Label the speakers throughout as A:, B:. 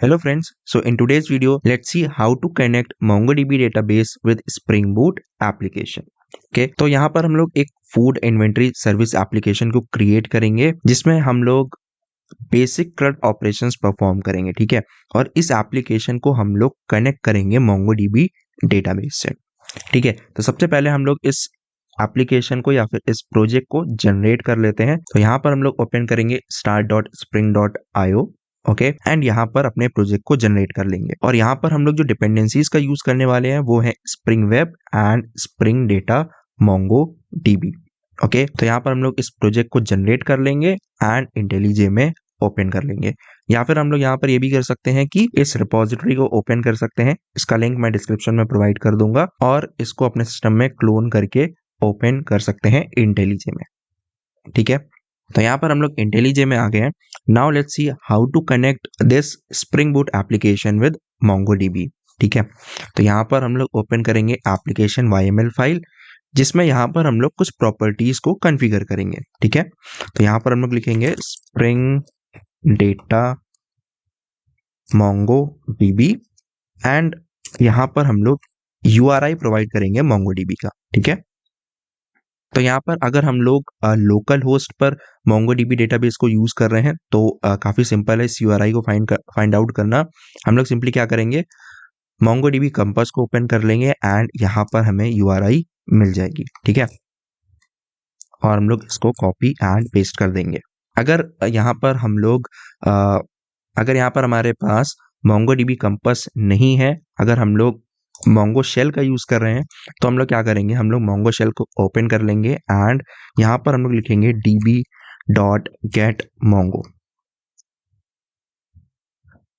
A: Hello friends, so in today's video, let's see how to connect MongoDB database with Spring Boot application. Okay, तो यहाँ पर हम लोग एक फूड इन्वेंटरी सर्विस एप्लीकेशन को create करेंगे जिसमें हम लोग बेसिक CRUD ऑपरेशंस परफॉर्म करेंगे, ठीक है। और इस एप्लीकेशन को हम लोग कनेक्ट करेंगे MongoDB डेटाबेस से, ठीक है। तो सबसे पहले हम लोग इस एप्लीकेशन को या फिर इस प्रोजेक्ट को जनरेट कर लेते हैं। तो यहाँ पर हम लोग ओपन करेंगे start.spring.io, ओके, एंड यहाँ पर अपने प्रोजेक्ट को जनरेट कर लेंगे। और यहाँ पर हम लोग जो डिपेंडेंसीज का यूज करने वाले हैं वो है spring web and spring data MongoDB, okay. तो यहाँ पर हम लोग इस प्रोजेक्ट को जनरेट कर लेंगे एंड इंटेलीजे में ओपन कर लेंगे। या फिर हम लोग यहाँ पर ये भी कर सकते हैं कि इस रिपोजिटरी को ओपन कर सकते हैं। इसका लिंक मैं डिस्क्रिप्शन में प्रोवाइड कर दूंगा और इसको अपने सिस्टम में क्लोन करके ओपन कर सकते हैं इंटेलीजे में, ठीक है। तो यहाँ पर हम लोग इंटेलीजे में आ गए हैं। Now let's see how to connect this Spring Boot application with MongoDB, ठीक है। तो यहाँ पर हम लोग ओपन करेंगे एप्लीकेशन YML फाइल जिसमें यहाँ पर हम लोग कुछ प्रॉपर्टीज को कॉन्फ़िगर करेंगे, ठीक है। तो यहाँ पर हम लोग लिखेंगे स्प्रिंग डेटा MongoDB एंड यहाँ पर हम लोग URI प्रोवाइड करेंगे MongoDB का, ठीक है। तो यहाँ पर अगर हम लोग लोकल होस्ट पर MongoDB डेटाबेस को यूज कर रहे हैं तो काफी सिंपल है इस URI को फाइंड आउट करना। हम लोग सिंपली क्या करेंगे, MongoDB कंपास को ओपन कर लेंगे एंड यहाँ पर हमें URI मिल जाएगी, ठीक है। और हम लोग इसको कॉपी एंड पेस्ट कर देंगे। अगर यहाँ पर हम लोग अगर यहाँ पर हमारे पास MongoDB कंपास नहीं है, अगर हम लोग Mongo शेल का यूज कर रहे हैं तो हम लोग क्या करेंगे, हम लोग Mongo शेल को ओपन कर लेंगे एंड यहाँ पर हम लोग लिखेंगे db.getMongo,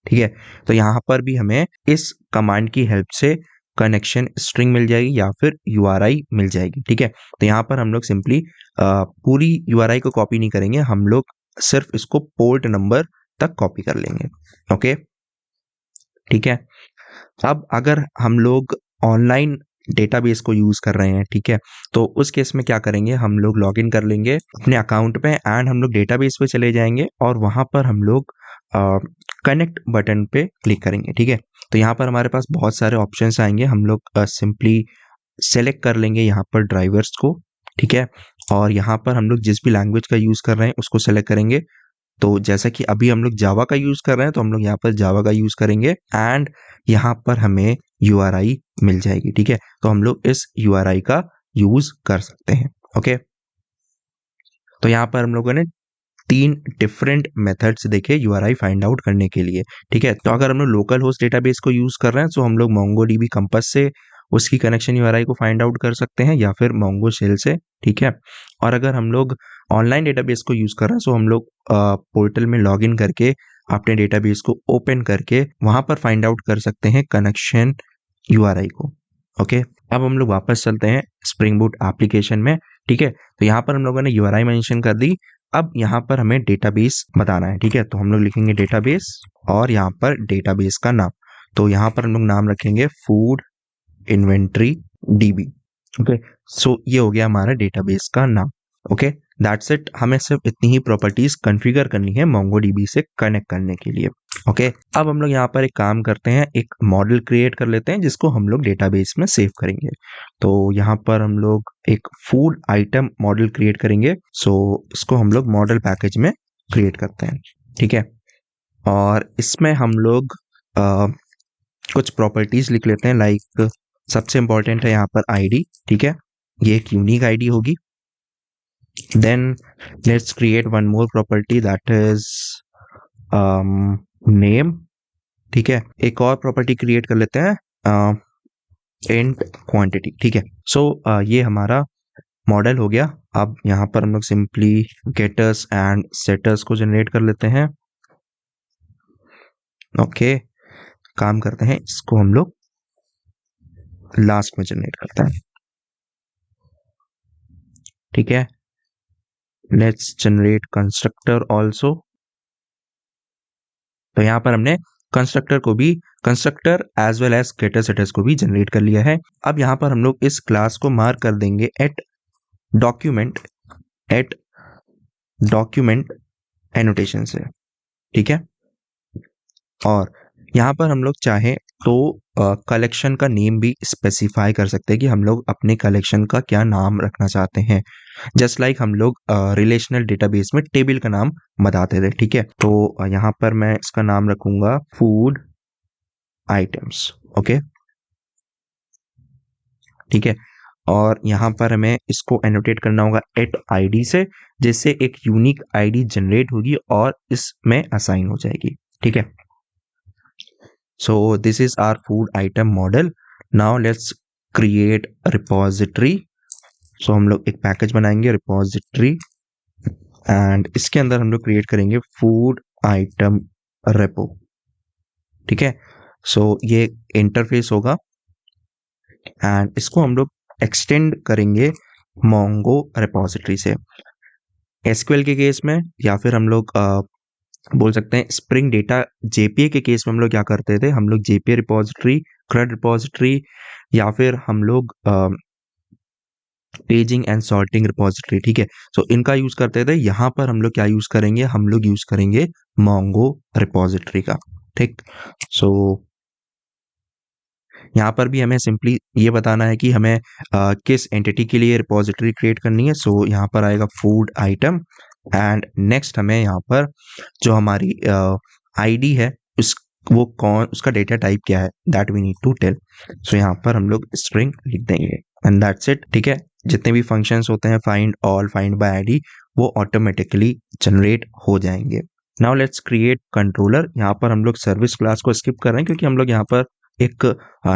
A: ठीक है। तो यहाँ पर भी हमें इस कमांड की हेल्प से कनेक्शन स्ट्रिंग मिल जाएगी या फिर URI मिल जाएगी, ठीक है। तो यहाँ पर हम लोग सिंपली पूरी URI को कॉपी नहीं करेंगे, हम लोग सिर्फ इसको पोर्ट नंबर तक कॉपी कर लेंगे, ओके, ठीक है। अब अगर हम लोग ऑनलाइन डेटाबेस को यूज कर रहे हैं, ठीक है, तो उस केस में क्या करेंगे, हम लोग लॉगिन कर लेंगे अपने अकाउंट पे एंड हम लोग डेटाबेस पे चले जाएंगे और वहां पर हम लोग कनेक्ट बटन पे क्लिक करेंगे, ठीक है। तो यहाँ पर हमारे पास बहुत सारे ऑप्शंस आएंगे, हम लोग सिंपली सेलेक्ट कर लेंगे यहाँ पर ड्राइवर्स को, ठीक है। और यहाँ पर हम लोग जिस भी लैंग्वेज का यूज कर रहे हैं उसको सेलेक्ट करेंगे। तो जैसा कि अभी हम लोग जावा का यूज कर रहे हैं तो हम लोग यहाँ पर जावा का यूज करेंगे एंड यहाँ पर हमें URI मिल जाएगी, ठीक है। तो हम लोग इस URI का यूज कर सकते हैं, ओके। तो यहाँ पर हम लोगों ने 3 डिफरेंट मेथड्स देखे URI फाइंड आउट करने के लिए, ठीक है। तो अगर हम लोग लोकल होस्ट डेटाबेस को यूज कर रहे हैं तो हम लोग MongoDB कंपास से उसकी कनेक्शन URI को फाइंड आउट कर सकते हैं या फिर Mongo शेल से, ठीक है। और अगर हम लोग ऑनलाइन डेटाबेस को यूज कर रहे हैं तो हम लोग पोर्टल में लॉगिन करके अपने डेटाबेस को ओपन करके वहां पर फाइंड आउट कर सकते हैं कनेक्शन URI को, ओके। अब हम लोग वापस चलते हैं स्प्रिंग बूट एप्लीकेशन में, ठीक है। तो यहाँ पर हम लोगों ने URI मेंशन कर दी। अब यहाँ पर हमें डेटाबेस बताना है, ठीक है। तो हम लोग लिखेंगे डेटाबेस और यहाँ पर डेटाबेस का नाम, तो यहाँ पर हम लोग नाम रखेंगे फूड इन्वेंटरी DB, ओके। सो ये हो गया हमारा डेटाबेस का नाम, ओके, दैट्स इट। हमें सिर्फ इतनी ही प्रॉपर्टीज कॉन्फ़िगर करनी है MongoDB से कनेक्ट करने के लिए, ओके। अब हम लोग यहाँ पर एक काम करते हैं, एक मॉडल क्रिएट कर लेते हैं जिसको हम लोग डेटाबेस में सेव करेंगे। तो यहाँ पर हम लोग एक फूड आइटम मॉडल क्रिएट करेंगे। सो इसको हम लोग मॉडल पैकेज में क्रिएट करते हैं, ठीक है। और इसमें हम लोग कुछ प्रॉपर्टीज लिख लेते हैं, लाइक सबसे इंपॉर्टेंट है यहाँ पर ID, ठीक है, ये एक यूनिक ID होगी। Then let's create one more property that is name, ठीक है। एक और प्रॉपर्टी क्रिएट कर लेते हैं इंट क्वांटिटी, ठीक है। सो ये हमारा मॉडल हो गया। अब यहाँ पर हम लोग सिंपली गेटर्स एंड सेटर्स को जनरेट कर लेते हैं, ओके। काम करते हैं, इसको हम लोग लास्ट में जनरेट करते हैं, ठीक है। Let's generate constructor also. तो यहाँ पर हमने constructor as well as getter setters को भी जनरेट कर लिया है। अब यहाँ पर हम लोग इस क्लास को मार्क कर देंगे एट डॉक्यूमेंट एनोटेशन से, ठीक है। और यहाँ पर हम लोग चाहे तो कलेक्शन का नेम भी स्पेसिफाई कर सकते हैं कि हम लोग अपने कलेक्शन का क्या नाम रखना चाहते हैं। जस्ट लाइक हम लोग रिलेशनल डेटाबेस में टेबल का नाम बताते थे, ठीक है। तो यहाँ पर मैं इसका नाम रखूंगा फूड आइटम्स, ओके, ठीक है। और यहाँ पर हमें इसको एनोटेट करना होगा एट आईडी से, जिससे एक यूनिक आईडी जनरेट होगी और इसमें असाइन हो जाएगी, ठीक है। So this is our food item model. Now let's create repository. So हम लोग एक पैकेज बनाएंगे रिपोजिटरी, एंड इसके अंदर हम लोग क्रिएट करेंगे फूड आइटम रेपो, ठीक है। सो ये इंटरफेस होगा एंड इसको हम लोग एक्सटेंड करेंगे मोंगो रिपोजिटरी से। एसक्यूएल के केस में या फिर हम लोग बोल सकते हैं स्प्रिंग डेटा जेपीए के केस में हम लोग क्या करते थे, हम लोग जेपीए रिपोजिटरी, CRUD रिपोजिटरी, या फिर हम लोग पेजिंग एंड सॉर्टिंग रिपोजिटरी, ठीक है। सो इनका यूज करते थे। यहाँ पर हम लोग क्या यूज करेंगे, हम लोग यूज करेंगे मोंगो रिपोजिटरी का, ठीक। सो यहाँ पर भी हमें सिंपली ये बताना है कि हमें किस एंटिटी के लिए रिपोजिटरी क्रिएट करनी है। सो यहाँ पर आएगा फूड आइटम, एंड नेक्स्ट हमें यहाँ पर जो हमारी आईडी है उस वो कौन, उसका डेटा टाइप क्या है, that we need to tell. So यहाँ पर हम लोग स्ट्रिंग लिख देंगे एंड दैट्स इट, ठीक है। जितने भी फंक्शंस होते हैं find all, find by ID, वो ऑटोमेटिकली जनरेट हो जाएंगे। Now let's create controller. यहाँ पर हम लोग सर्विस क्लास को स्किप कर रहे हैं क्योंकि हम लोग यहाँ पर एक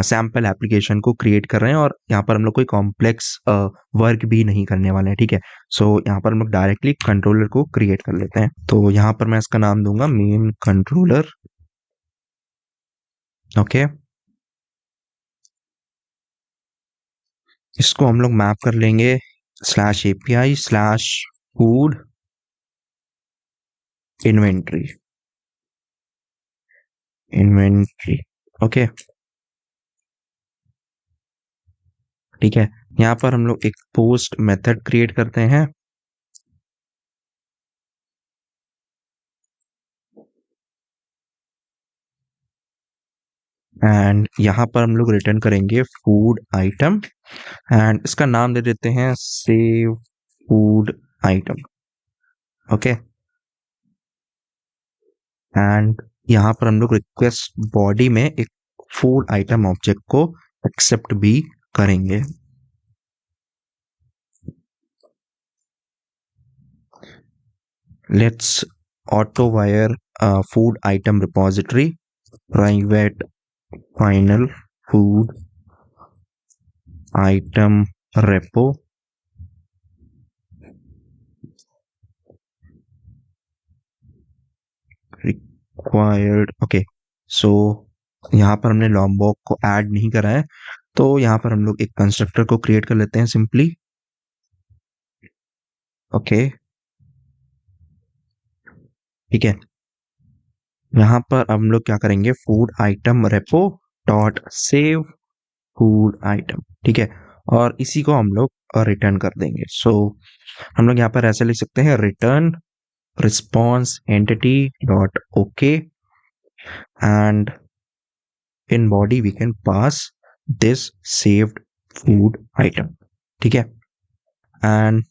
A: सैम्पल एप्लीकेशन को क्रिएट कर रहे हैं और यहाँ पर हम लोग कोई कॉम्प्लेक्स वर्क भी नहीं करने वाले हैं, ठीक है। सो यहाँ पर हम लोग डायरेक्टली कंट्रोलर को क्रिएट कर लेते हैं। तो यहाँ पर मैं इसका नाम दूंगा मेन कंट्रोलर, ओके। इसको हम लोग मैप कर लेंगे /API/food इन्वेंट्री, ओके, ठीक है। यहाँ पर हम लोग एक पोस्ट मेथड क्रिएट करते हैं एंड यहाँ पर हम लोग रिटर्न करेंगे फूड आइटम एंड इसका नाम दे देते हैं save food item, okay. And यहाँ पर हम लोग रिक्वेस्ट बॉडी में एक फूड आइटम ऑब्जेक्ट को एक्सेप्ट भी करेंगे। Let's autowire food item repository private final food item repo, required, okay. So यहाँ पर हमने लॉम्बॉक को ऐड नहीं करा है, तो यहाँ पर हम लोग एक कंस्ट्रक्टर को क्रिएट कर लेते हैं सिंपली, ओके, ठीक है। यहाँ पर हम लोग क्या करेंगे, food item repo dot save food item, ठीक है। और इसी को हम लोग रिटर्न कर देंगे। सो हम लोग यहाँ पर ऐसे लिख सकते हैं return response entity dot okay and in body we can pass this saved food item, ठीक है। and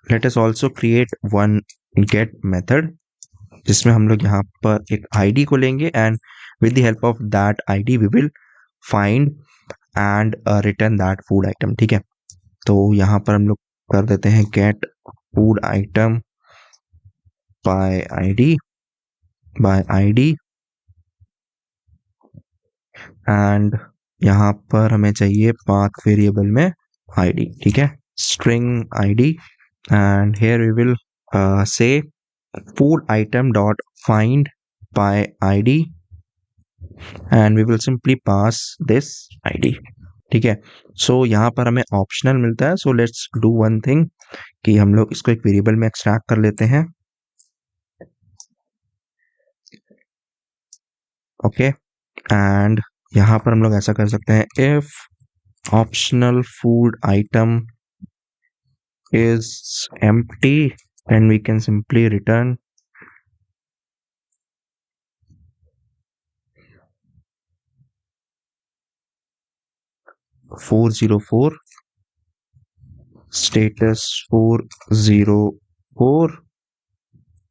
A: let us also create one get method जिसमें हम लोग यहाँ पर एक id को लेंगे and with the help of that id we will find and return that food item, ठीक है। तो यहाँ पर हम लोग कर देते हैं get food item by id and यहाँ पर हमें चाहिए पाथ वेरिएबल में आईडी, ठीक है, string ID and here we will say food item dot find by ID and we will simply pass this ID, ठीक है। सो यहाँ पर हमें ऑप्शनल मिलता है, so let's do one thing कि हम लोग इसको एक वेरिएबल में एक्सट्रैक्ट कर लेते हैं, ओके। एंड यहाँ पर हम लोग ऐसा कर सकते हैं if optional food item is empty and we can simply return 404, status 404,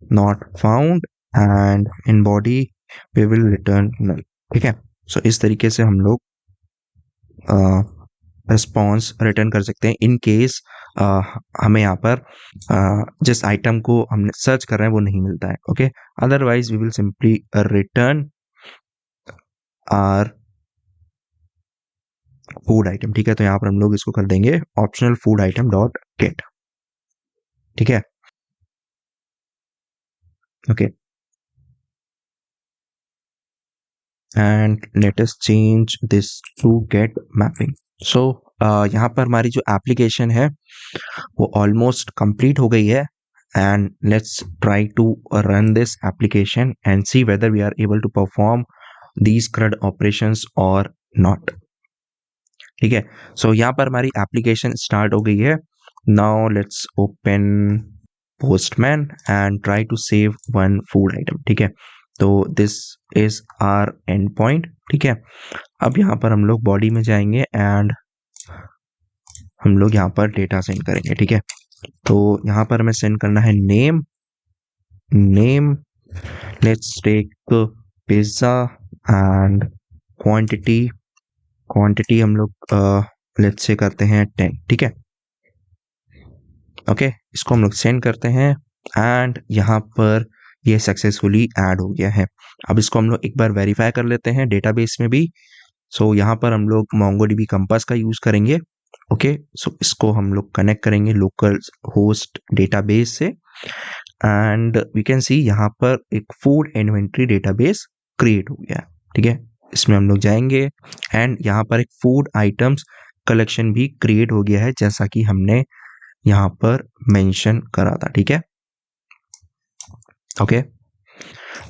A: not found, and in body we will return null. ठीक है, सो इस तरीके से हम लोग रिस्पॉन्स रिटर्न कर सकते हैं इन केस हमें यहाँ पर जिस आइटम को हमने सर्च कर रहे हैं वो नहीं मिलता है. Okay, otherwise we will simply return our food item. ठीक है, तो यहाँ पर हम लोग इसको कर देंगे optional food item dot get. ठीक है, okay, and let us change this to get mapping. So यहाँ पर हमारी जो एप्लीकेशन है वो ऑलमोस्ट कंप्लीट हो गई है, and let's try to run this application and see whether we are able to perform these CRUD operations or not. ठीक है, सो यहाँ पर हमारी एप्लीकेशन स्टार्ट हो गई है. Now let's open Postman and try to save one food item. ठीक है, तो this is our end point. ठीक है, अब यहाँ पर हम लोग बॉडी में जाएंगे एंड हम लोग यहाँ पर डेटा सेंड करेंगे. ठीक है, तो यहाँ पर हमें सेंड करना है name. Let's take pizza and quantity हम लोग लेट्स से करते हैं 10. ठीक है, ओके, इसको हम लोग सेंड करते हैं एंड यहाँ पर ये सक्सेसफुली ऐड हो गया है. अब इसको हम लोग एक बार वेरीफाई कर लेते हैं डेटाबेस में भी. सो यहाँ पर हम लोग MongoDB कंपास का यूज करेंगे. ओके, सो इसको हम लोग कनेक्ट करेंगे लोकल होस्ट डेटाबेस से एंड वी कैन सी यहाँ पर एक फूड इन्वेंट्री डेटाबेस क्रिएट हो गया. ठीक है, इसमें हम लोग जाएंगे एंड यहाँ पर एक फूड आइटम्स कलेक्शन भी क्रिएट हो गया है जैसा कि हमने यहाँ पर मेंशन करा था. ठीक है, ओके,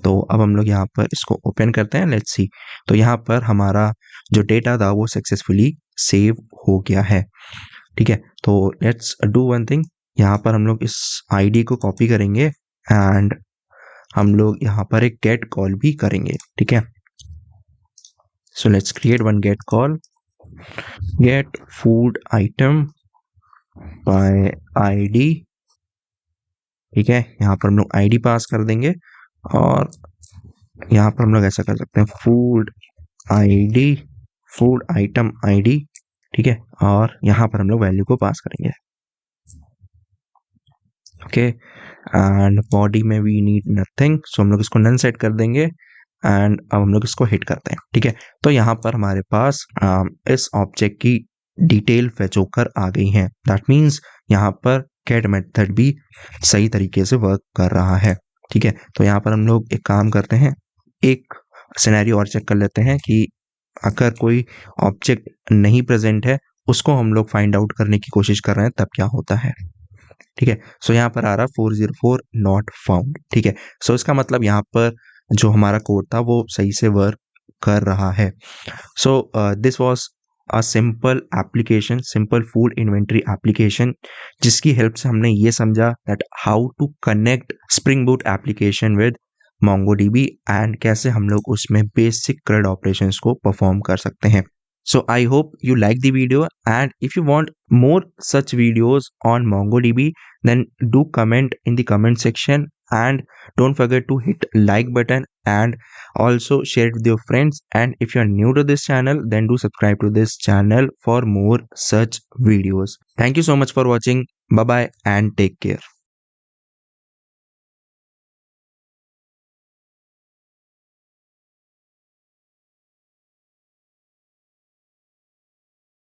A: तो अब हम लोग यहाँ पर इसको ओपन करते हैं. लेट्स सी, तो यहाँ पर हमारा जो डेटा था वो सक्सेसफुली सेव हो गया है. ठीक है, तो लेट्स डू वन थिंग. यहाँ पर हम लोग इस आईडी को कॉपी करेंगे एंड हम लोग यहाँ पर एक गेट कॉल भी करेंगे. ठीक है, so let's create one get call, get food item by ID. ठीक है, यहाँ पर हम लोग आईडी पास कर देंगे और यहाँ पर हम लोग ऐसा कर सकते हैं food ID, food item ID. ठीक है, और यहाँ पर हम लोग वैल्यू को पास करेंगे. ओके, एंड बॉडी में वी नीड नथिंग, सो हम लोग इसको नन सेट कर देंगे एंड अब हम लोग इसको हिट करते हैं. ठीक है, तो यहाँ पर हमारे पास इस ऑब्जेक्ट की डिटेल फेच होकर आ गई है. दैट मीन्स यहाँ पर गेट मेथड भी सही तरीके से वर्क कर रहा है. ठीक है, तो यहाँ पर हम लोग एक काम करते हैं, एक सिनेरियो और चेक कर लेते हैं कि अगर कोई ऑब्जेक्ट नहीं प्रेजेंट है उसको हम लोग फाइंड आउट करने की कोशिश कर रहे हैं तब क्या होता है. ठीक है, सो यहाँ पर आ रहा 404 नॉट फाउंड. ठीक है, सो इसका मतलब यहाँ पर जो हमारा कोड था वो सही से वर्क कर रहा है. So this was a simple application, simple food inventory application, जिसकी हेल्प से हमने ये समझा that how to connect Spring Boot application with MongoDB and कैसे हम लोग उसमें बेसिक CRUD ऑपरेशंस को परफॉर्म कर सकते हैं. So I hope you like the video, and if you want more such videos on MongoDB, then do comment in the comment section and don't forget to hit like button and also share it with your friends. And if you are new to this channel, then do subscribe to this channel for more such videos. Thank you so much for watching. Bye bye and take care.